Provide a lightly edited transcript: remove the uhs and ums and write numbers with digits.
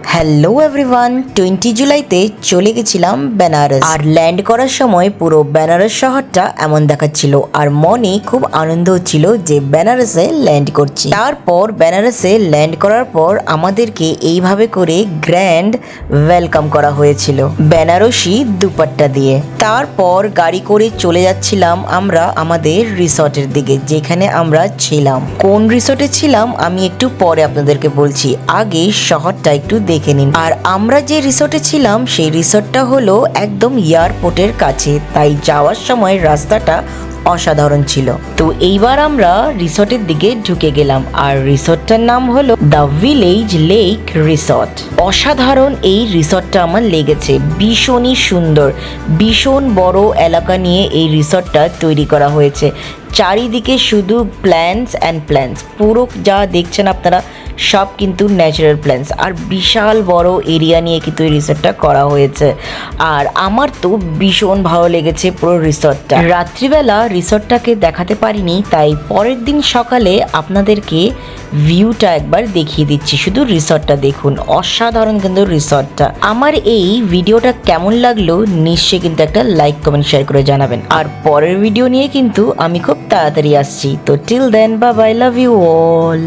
Hello everyone, 20 জুলাইতে চলে গেছিলাম বেনারস। আর ল্যান্ড করার সময় পুরো বেনারস শহরটা এমন দেখাচ্ছিল, আর মনে খুব আনন্দ হচ্ছিল যে বেনারসে ল্যান্ড করছি। তারপর বেনারসে ল্যান্ড করার পর আমাদেরকে এইভাবে করে গ্র্যান্ড ওয়েলকাম করা হয়েছিল বেনারসি দুপাট্টা দিয়ে। তারপর গাড়ি করে চলে যাচ্ছিলাম আমরা আমাদের রিসর্টের দিকে, যেখানে আমরা ছিলাম। কোন রিসর্টে ছিলাম আমি একটু পরে আপনাদেরকে বলছি, আগে শহরটা একটু দেখে নিন। আর আমরা যে রিসর্টে ছিলাম সেই রিসর্টটা হলো একদম এয়ারপোর্টের কাছে, তাই যাওয়ার সময় রাস্তাটা অসাধারণ ছিল। তো এইবার আমরা রিসর্টের দিকে ঢুকে গেলাম, আর রিসর্টটার নাম হলো দ্য ভিলেজ লেক রিসর্ট। অসাধারণ এই রিসর্টটা আমার লেগেছে, ভীষণই সুন্দর, ভীষণ বড় এলাকা নিয়ে এই রিসর্টটা তৈরি করা হয়েছে। চারিদিকে শুধু প্ল্যান্টস অ্যান্ড প্ল্যান্টস, পুরো যা দেখছেন আপনারা সব কিন্তু ন্যাচারাল প্ল্যান্টস, আর বিশাল বড় এরিয়া নিয়ে কিন্তু এই রিসর্টটা করা হয়েছে। আর আমার তো ভীষণ ভালো লেগেছে পুরো রিসর্টটা। রাত্রিবেলা রিসর্টটাকে দেখাতে পারিনি, তাই পরের দিন সকালে আপনাদেরকে ভিউটা একবার দেখিয়ে দিচ্ছি। শুধু রিসর্টটা দেখুন, অসাধারণ কিন্তু রিসর্টটা। আমার এই ভিডিওটা কেমন লাগলো নিশ্চয়ই কিন্তু একটা লাইক কমেন্ট শেয়ার করে জানাবেন। আর পরের ভিডিও নিয়ে কিন্তু আমি খুব তাড়াতাড়ি আসছি। তো till then, bye bye, love you all.